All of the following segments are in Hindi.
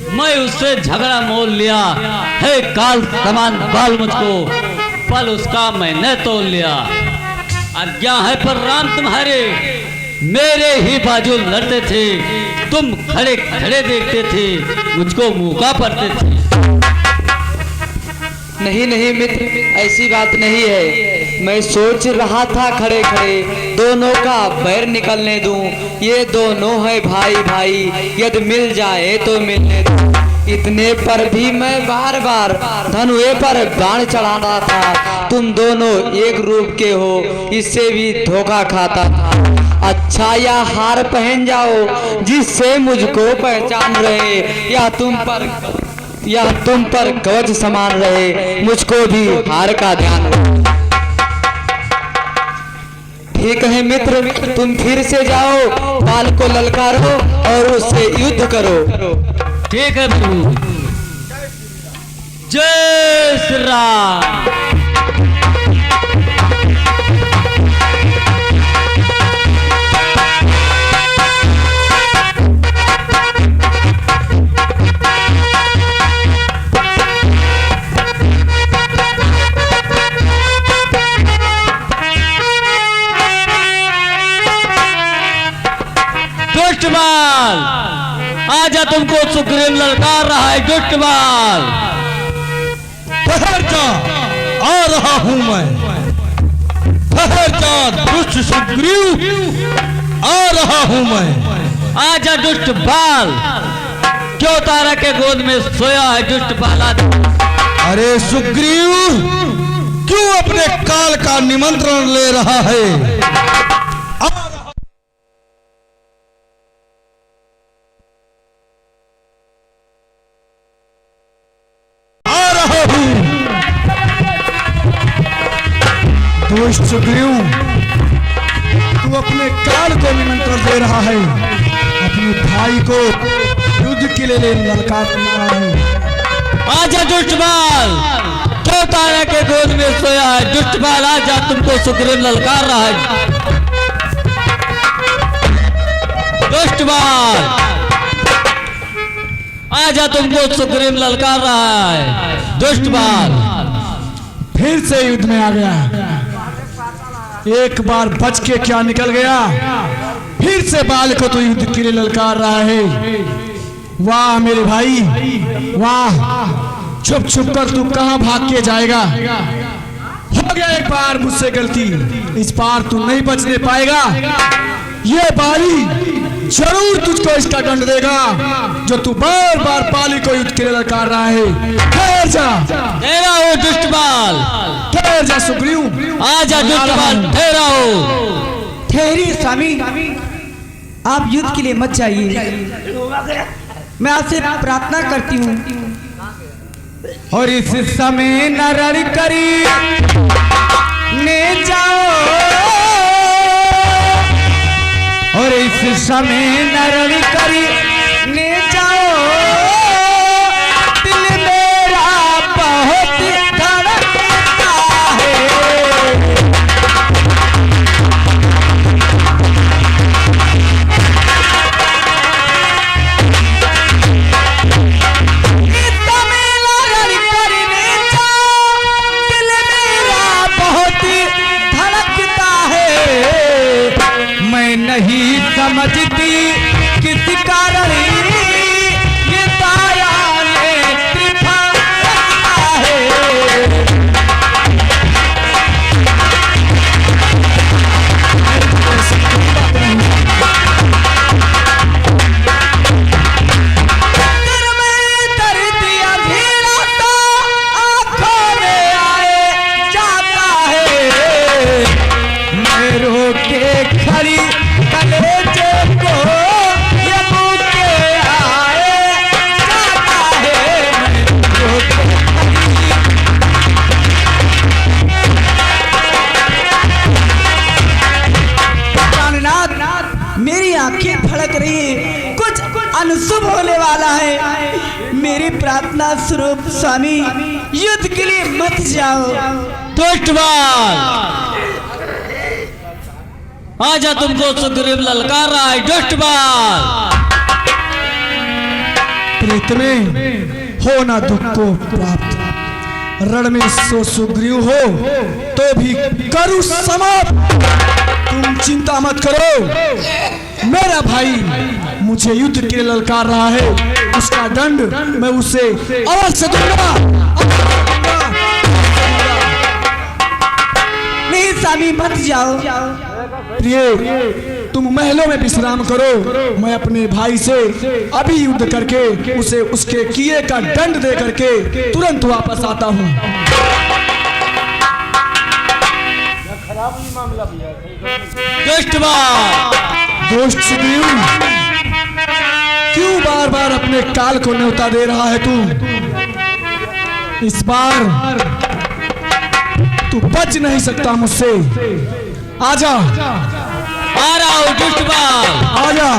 मैं उससे झगड़ा मोल लिया है, काल समान बाल मुझको पल उसका मैंने तोल लिया। आज्ञा है पर राम तुम्हारे, मेरे ही बाजू लड़ते थे, तुम खड़े खड़े देखते थे, मुझको मौका पड़ते थे। नहीं नहीं मित्र, ऐसी बात नहीं है। मैं सोच रहा था खड़े खड़े दोनों का बैर निकलने दूं, ये दोनों है भाई भाई, यदि मिल जाए तो मिलने दूं। इतने पर भी मैं बार बार धनुए पर बाण चढ़ाना था, तुम दोनों एक रूप के हो, इससे भी धोखा खाता था। अच्छा या हार पहन जाओ जिससे मुझको पहचान रहे, या तुम पर कवच समान रहे, मुझको भी हार का ध्यान रहे। ठीक है मित्र, तुम फिर से जाओ, बाल को ललकारो और उससे युद्ध करो। ठीक है प्रभु। जय श्री राम। दुष्टबाल, आजा, तुमको सुग्रीव ललकार रहा है। दुष्टबाल, ठहर जा, आ रहा हूं मैं। ठहर जा दुष्ट सुग्रीव, आ रहा हूं मैं। आजा दुष्टबाल, क्यों तारा के गोद में सोया है दुष्टबाल? अरे सुग्रीव, क्यों अपने काल का निमंत्रण ले रहा है? दुष्ट सुग्रीव, तू अपने काल को निमंत्रण दे रहा है, अपने भाई को युद्ध के लिए ललकार रहा है। आजा दुष्टबाल, क्यों तारा के गोद में सोया है? दुष्टबाल आजा, तुमको सुग्रीव ललकार रहा है। दुष्टबाल आजा, तुमको सुग्रीव ललकार रहा है। दुष्टबाल फिर से युद्ध में आ गया, एक बार बच के क्या निकल गया, फिर से बाल को तो युद्ध के लिए ललकार रहा है। वाह मेरे भाई, वाह, छुप छुप कर तू कहां भाग के जाएगा? हो गया एक बार मुझसे गलती, इस बार तू नहीं बचने पाएगा। ये बाली जरूर तुझको इसका दंड देगा, जो तू बार बार बाली को युद्ध के लिए ललकार रहा है। ठहर जा, ठहरा हो दुष्टबाल, ठहर जा सुग्रीव। आजा दुष्टबाल, ठहरा हो। ठहरिए स्वामी, आप युद्ध के लिए मत जाइए, मैं आपसे प्रार्थना करती हूँ। और इस समय नरड़ करी ने जाओ, और इस समय नरड़ करी ने जाओ, दिल मेरा बहुत धड़कता है। इस समय नरड़ करने जाओ, दिल मेरा बहुत धड़कता है। मैं नहीं समझती किस कारण ये ताया ने त्रिफा रखा है। दिल में दर्द अंधेरा सा आंखों में आए जाता है। मैं रो के खड़ी कलेजे को ये बुके आए जाता है। मैं रो के प्राणनाथ, मेरी आंखें फड़क रही है, कुछ अनशुभ होने वाला है। मेरी प्रार्थना स्वरूप स्वामी, युद्ध के लिए मत जाओ। दुष्टबाल आजा, तुमको सुग्रीव ललकार रहा है। दुष्टबाल प्रेत में हो ना दुख को प्राप्त। रण में सो सुग्रीव हो तो भी करूं समाप्त। तुम चिंता मत करो, मेरा भाई मुझे युद्ध के लिए ललकार रहा है, उसका दंड मैं उसे अवश्य दूंगा। नहीं स्वामी मत जाओ। प्रिय तुम महलों में विश्राम करो, मैं अपने भाई से अभी युद्ध करके उसे उसके किए का दंड दे करके तुरंत वापस आता हूँ। दोस्त सुग्रीव, क्यों बार बार अपने काल को न्योता दे रहा है तू? इस बार तू बच नहीं सकता मुझसे। आजा, आ रहा हूं दुष्ट बाल। आजा।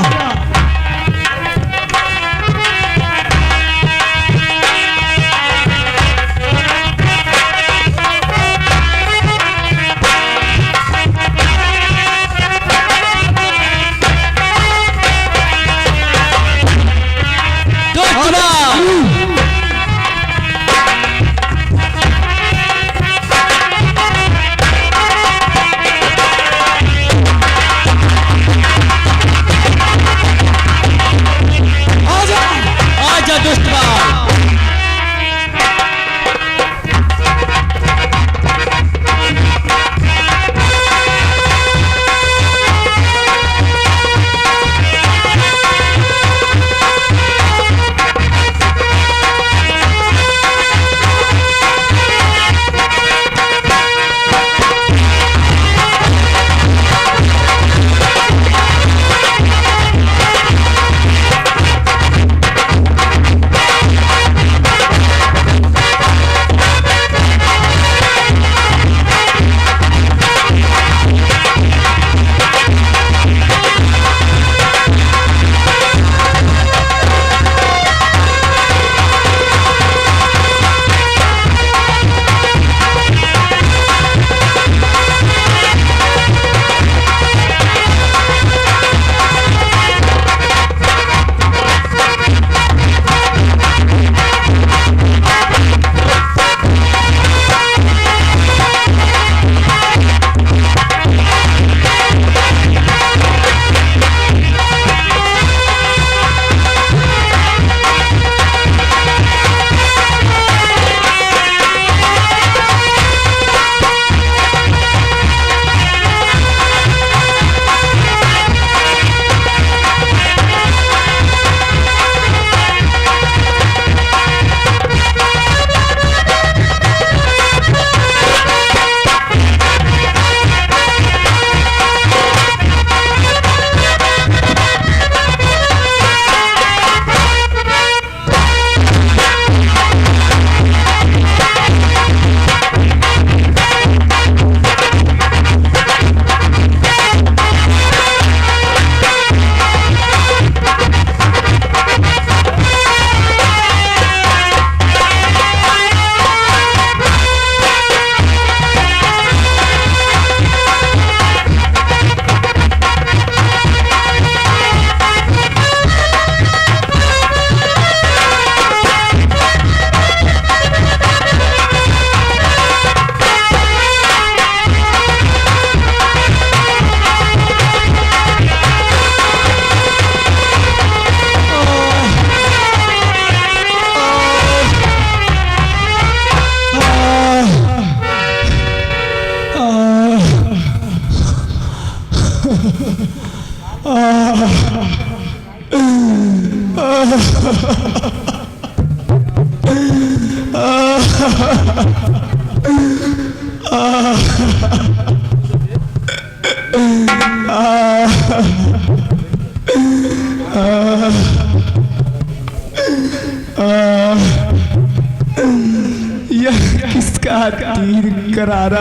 यह किसका तीर करारा,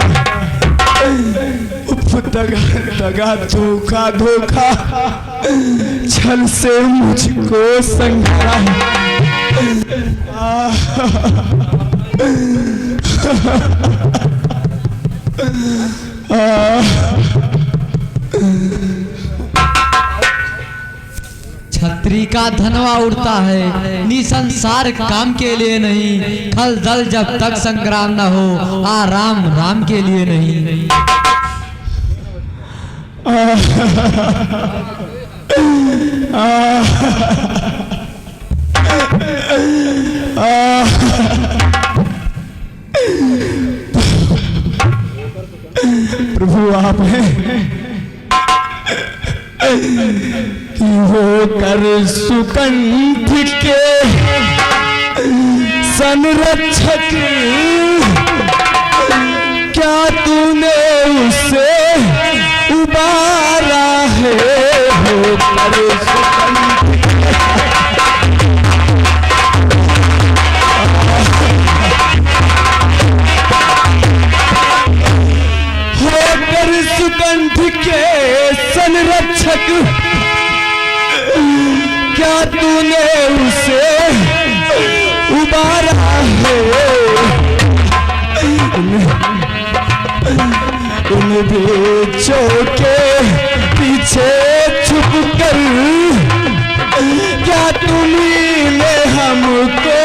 दगा दगा धोखा धोखा छल से मुझको संघारा छतरी का धनवा उड़ता है, निसंसार काम के लिए नहीं, खल दल जब तक संग्राम न हो, आराम राम के लिए नहीं। प्रभु आपने कि वो कर सुकंठ के संरक्षक, क्या तूने उसे उबारा है? वो कर सुकंठ सुकंठ के संरक्षक, क्या तूने उसे उबारा है? उन बेचों के पीछे छुप कर, क्या तूने हमको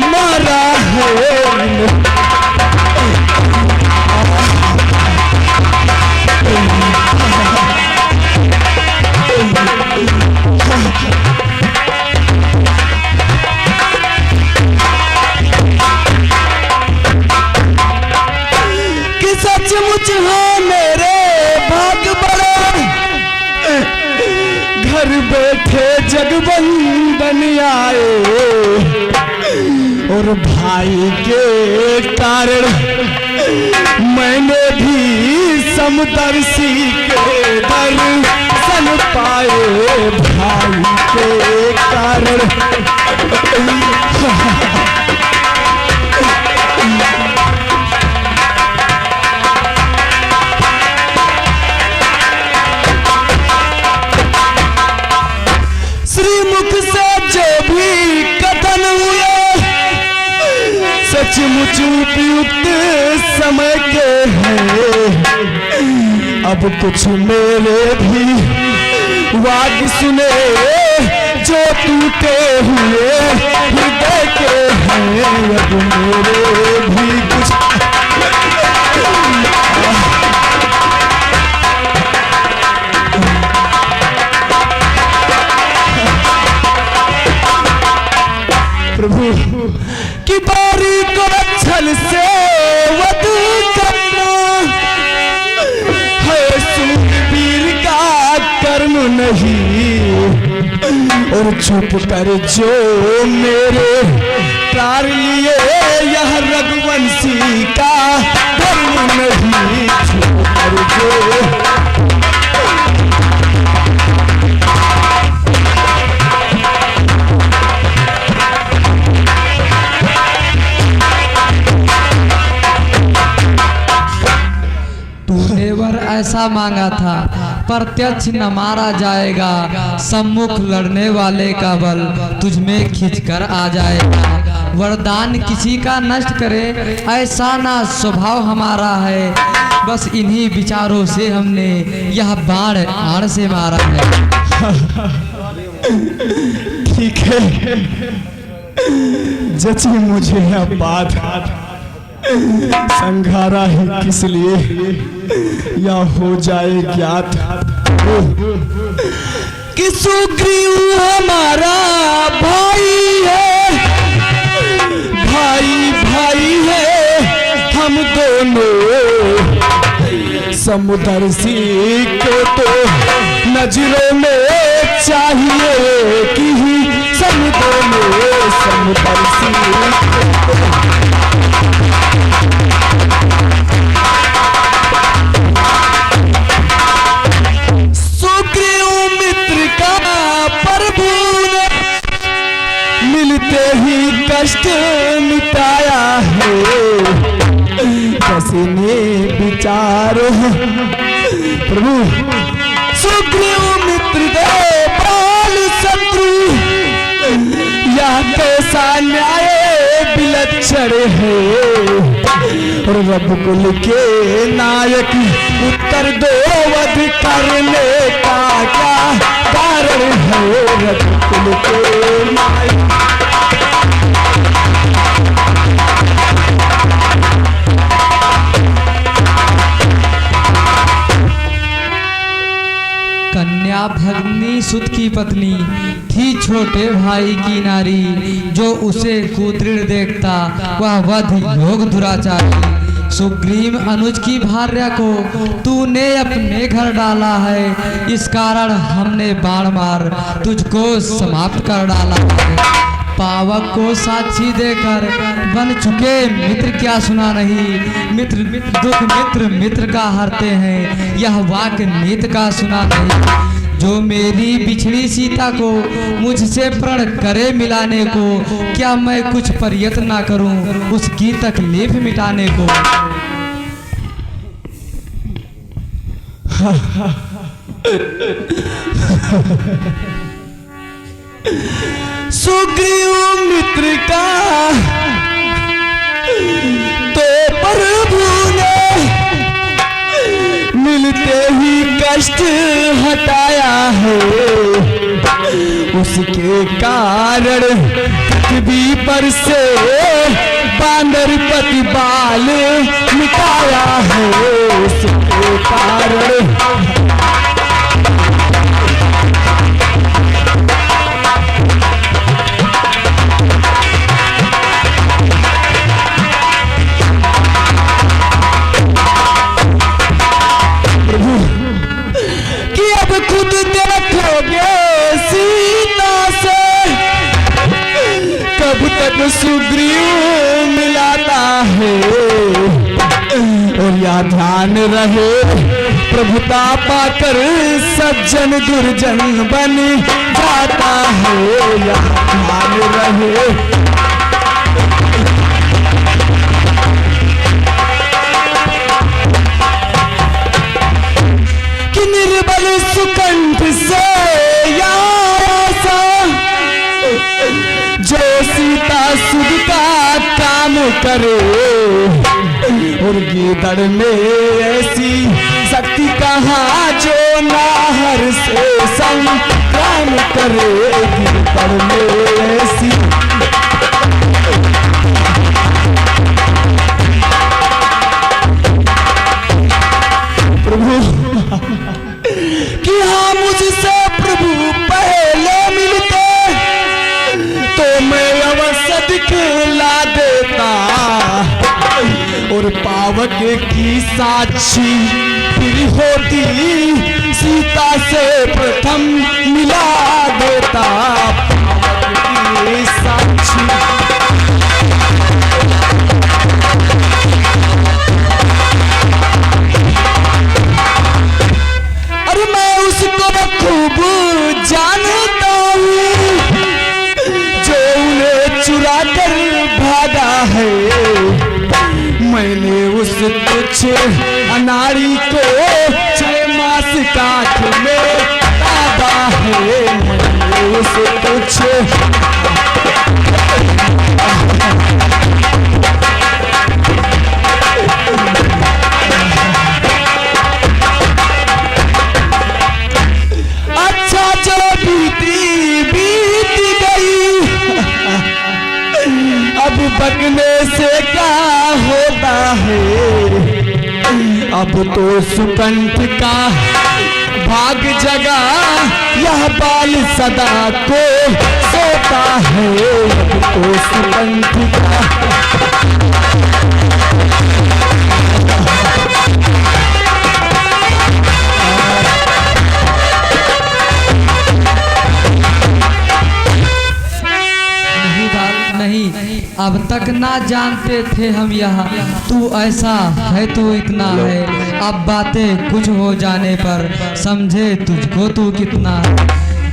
मारा है? कि सचमुच है मेरे भाग बड़े, घर बैठे जगबंदन आए, और भाई के कारण मैंने भी समदर्शी के दर्शन पाए। भाई के कारण श्रीमुख से जो भी कथन हुए, सचमुच उपयुक्त समय के हैं। अब कुछ मेरे भी वाद सुने, जो टूटे हुए हृदय के हैं। अब मेरे भी कुछ प्रभु की बारी को छल से वध करना है सूरवीर का कर्म नहीं, और छुप कर जो मेरे प्राण लिए यह रघुवंशी का धर्म नहीं। छुप कर जो ऐसा मांगा था, प्रत्यक्ष न मारा जाएगा, सम्मुख लड़ने वाले का बल तुझ में खींचकर आ जाएगा। वरदान किसी का नष्ट करे ऐसा ना स्वभाव हमारा है, बस इन्हीं विचारों से हमने यह बाण आड़ से मारा है। ठीक है, जची मुझे यह बात, संघारा ही किस लिए या हो जाए ज्ञात। कि सुग्रीव हमारा भाई है, भाई भाई है हम दोनों, समुदर्शी को तो नजरों में चाहिए कि हम दोनों समुदर्शी मिलते ही कष्ट मिटाया है। किसी ने विचारो प्रभु सुग्रीव मित्र दे बाल शत्रु, यह कैसा न्याय विलक्षण है। और रघुकुल के नायक उत्तर दो, वध करने का क्या कारण है। रघुकुल के नायक उसकी पत्नी थी छोटे भाई की नारी, जो उसे कुदृढ़ देखता वह वध योग दुराचारी। सुग्रीव अनुज की भार्या को तूने अपने घर डाला है, इस कारण हमने बाण मार तुझको समाप्त कर डाला है। पावक को साक्षी देकर बन चुके मित्र क्या सुना नहीं, मित्र दुख मित्र का हरते हैं, यह वाक्य नीत का सुना नहीं। जो मेरी बिछड़ी सीता को मुझसे प्रण करे मिलाने को, क्या मैं कुछ प्रयत्न ना करूं उसकी तकलीफ मिटाने को। सुग्रीव मित्र का तो प्रभु ने मिलते ही कष्ट हटाया है, उसके कारण पृथ्वी पर से बांदर पति बाल मिटाया है, उसके कारण खुद देखोगे सीता से कब तक सुग्रीव मिलाता है, और या ध्यान रहे प्रभुता पाकर सज्जन दुर्जन बन जाता है, या ध्यान रहे। निर्बल सुकंठ से यासा जो सीता सुध का काम करे, और गीदड़ में ऐसी शक्ति कहाँ जो नाहर से संग्राम करे, गीदड़ में ऐसी प्रभु कि हाँ मुझसे प्रभु पहले मिलते तो मैं अवश्य दिखला देता, और पावक की साक्षी फिर होती सीता से प्रथम मिला देता, पावक की साक्षी। मैं उसको खूब जानता हूँ जो उन्हें चुरा कर भागा है, मैंने उस तुच्छ अनाड़ी को 6 मास काठ में दादा है, मैंने उस तुच्छ बगने से क्या होता है, अब तो सुकंठ का भाग जगा यह बाल सदा को सोता है, अब तो सुकंठ का अब तक ना जानते थे हम यहाँ, तू ऐसा है तू इतना है, अब बातें कुछ हो जाने पर समझे तुझको तू कितना है।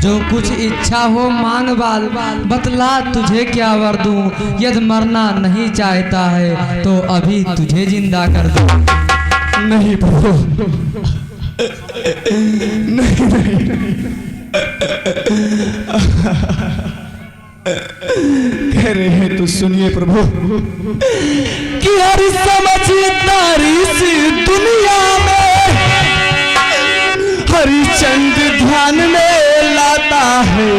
जो कुछ इच्छा हो मांग बाल, बतला तुझे क्या वर दूं, यदि मरना नहीं चाहता है तो अभी तुझे जिंदा कर दूं। नहीं प्रभु, नहीं नहीं कह रहे हैं तो सुनिए प्रभु कि हर समझदारी सी दुनिया में हरिचंद्र ध्यान में लाता है।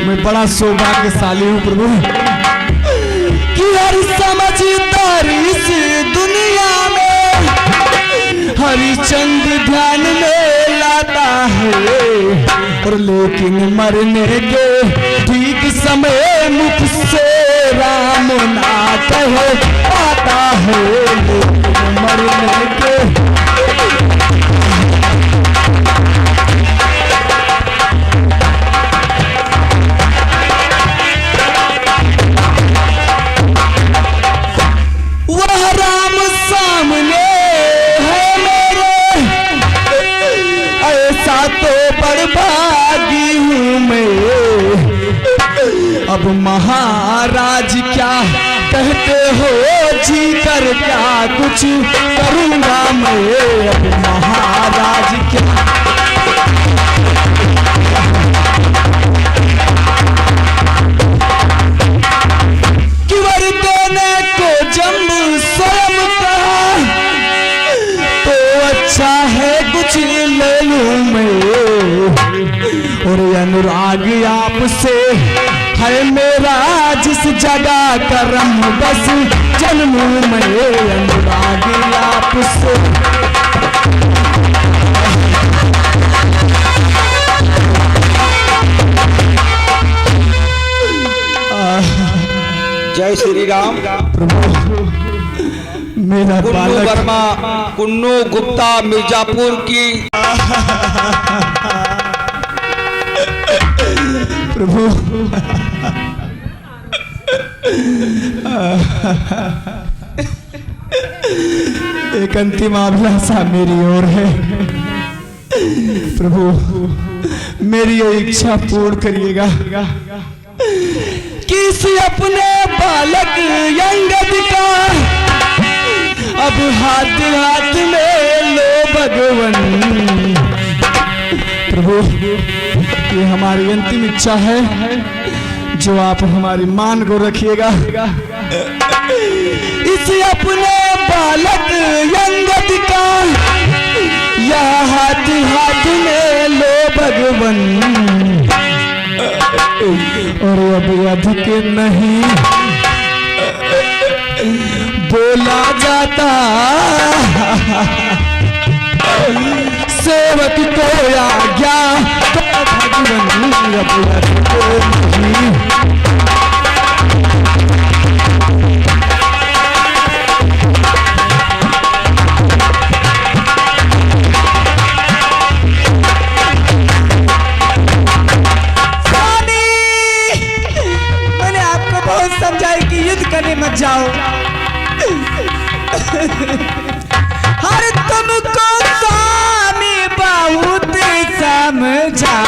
मैं बड़ा सौभाग्यशाली हूँ प्रभु कि हर समझदारी सी दुनिया में हरिचंद्र ध्यान में लाता आता है, और लेकिन मरने के ठीक समय मुझसे राम ना कहे आता है, लेकिन मरने के वह राम सामने है मेरे, ऐसा तो बड़भागी हूँ मैं। अब महाराज क्या कहते हो, जी कर क्या कुछ करूँगा मैं। अब महाराज क्या किवर देने को जब स्वयं कहा, तो अच्छा है कुछ ले लूं मैं। और अनुराग आपसे है मेरा, जिस जगह करम बस जन्मूं मैं। अनुराग आपसे जय श्री राम। प्रभु मेरा कुन्नू बालक वर्मा, कुन्नू गुप्ता मिर्जापुर की। प्रभु एक अंतिम अभिलाषा मेरी ओर है। प्रभु मेरी ये इच्छा पूर्ण करिएगा, किसी अपने बालक अंगद का अब हाथ हाथ में लो भगवन। प्रभु ये हमारी अंतिम इच्छा है, जो आप हमारी मान को रखिएगा। इस अपने बालक अंगद का यह हाथ हाथ में लो भगवन। और अब अधिक नहीं बोला जाता, सेवक को आज्ञा तो भगवन। अब अधिक नहीं करने मत जाओ। हर तुमको स्वामी बहुत समझा,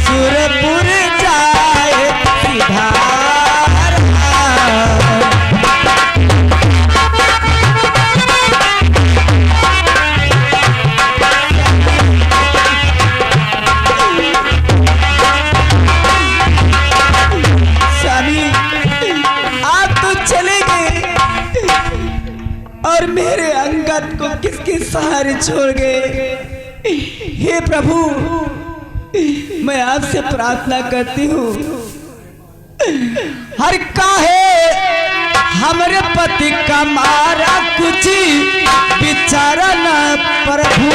सुरपुर जाए स्वामी आप तो चले गए और मेरे अंगद को किसके सहारे छोड़ गए। हे प्रभु मैं आपसे प्रार्थना करती हूँ, हर काहे हमारे पति का मारा कुछ बिचारा न प्रभु।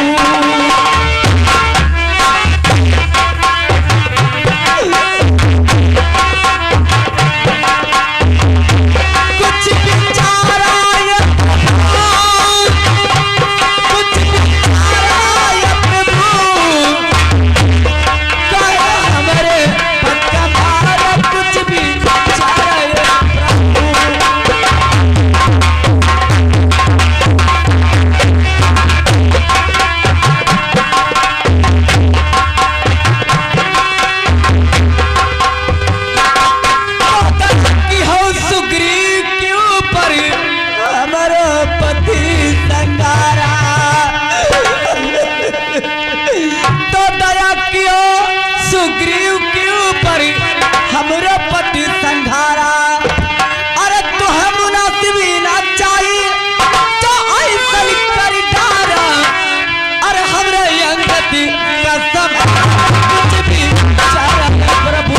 सुग्रीव के ऊपर हमरो पति संघारा। अरे तो हम मुनासिब ना चाहिए तो ऐसा कर डारा। अरे हमरे अंगति का सब कुछ भी चारा है प्रभु।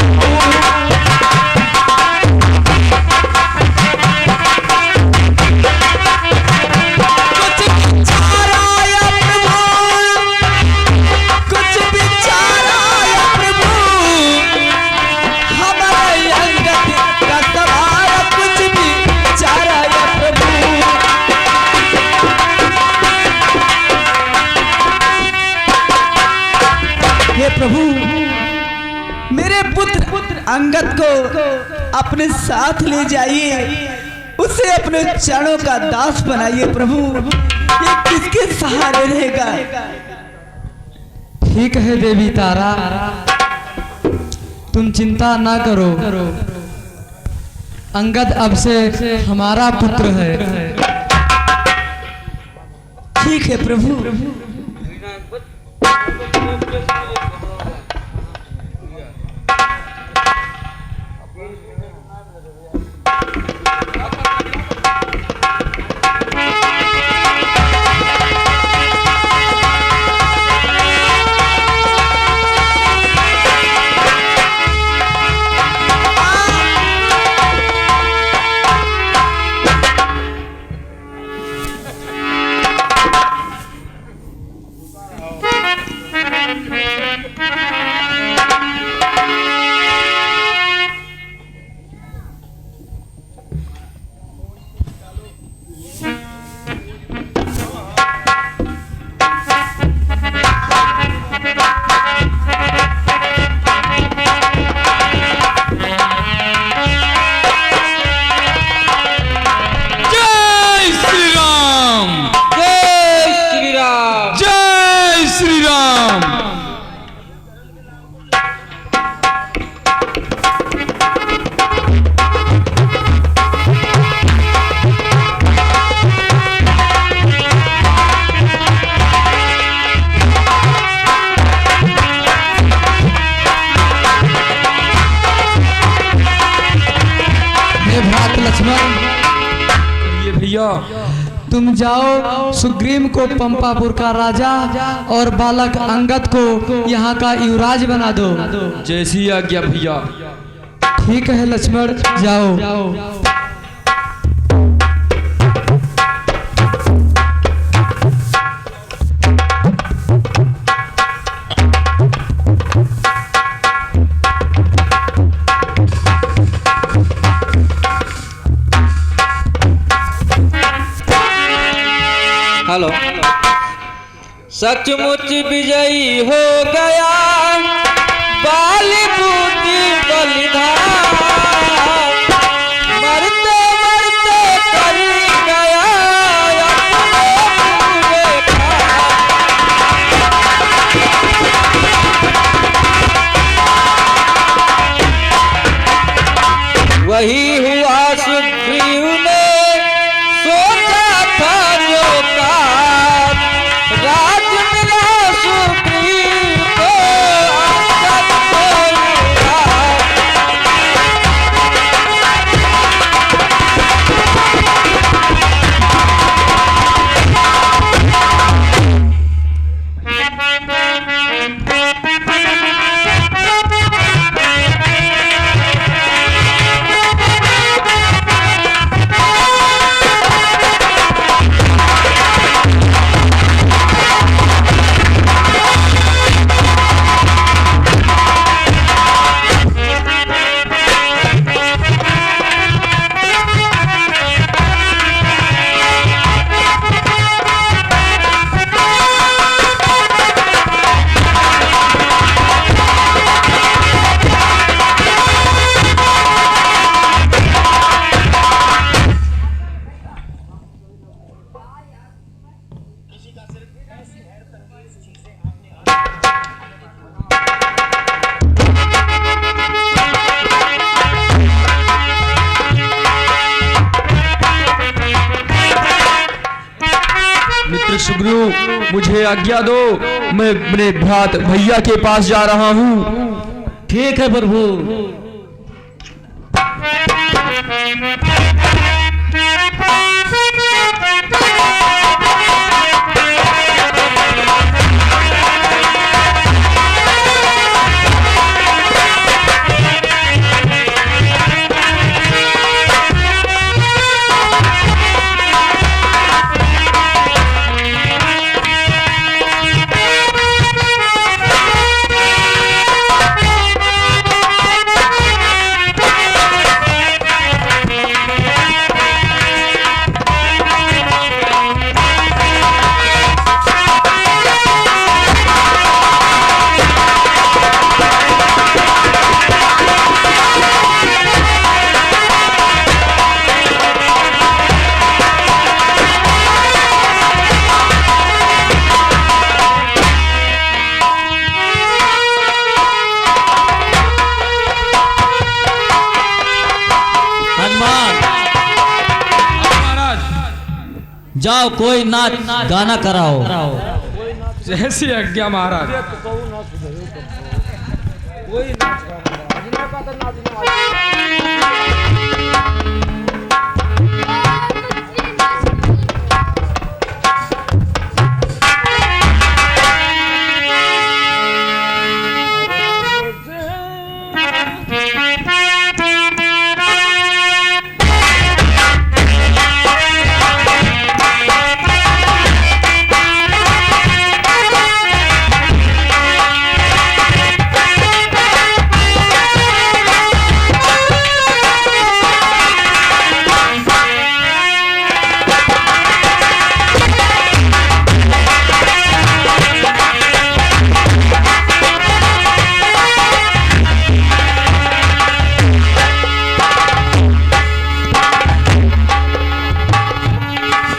प्रभु मेरे पुत्र अंगद को अपने साथ ले जाइए, उसे अपने चरणों का दास बनाइए प्रभु। ये किसके सहारे रहेगा? ठीक है देवी तारा, तुम चिंता ना करो। अंगद अब से हमारा पुत्र है। ठीक है प्रभु। तुम जाओ सुग्रीव को पंपापुर का राजा और बालक अंगद को यहाँ का युवराज बना दो। जैसी आज्ञा भैया। ठीक है लक्ष्मण, जाओ। हेलो। सचमुच विजयी हो गया बालीवुड बलिदान, मरते मरते कर गया अपने पूरे काम। वही हुआ सुग्रीव ने सोचा था जो काम, राज मिला सुग्रीव को अंगद को युवराज। मित्र सुग्रीव, मुझे आज्ञा दो, मैं अपने भ्रात भैया के पास जा रहा हूँ। ठीक है प्रभु। जाओ कोई नाच गाना कराओ। जैसी आज्ञा महाराज।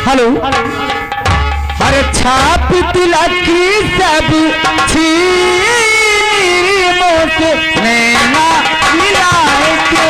हेलो, हर छाप तिलक सब छीन मोसे नैना मिलाए के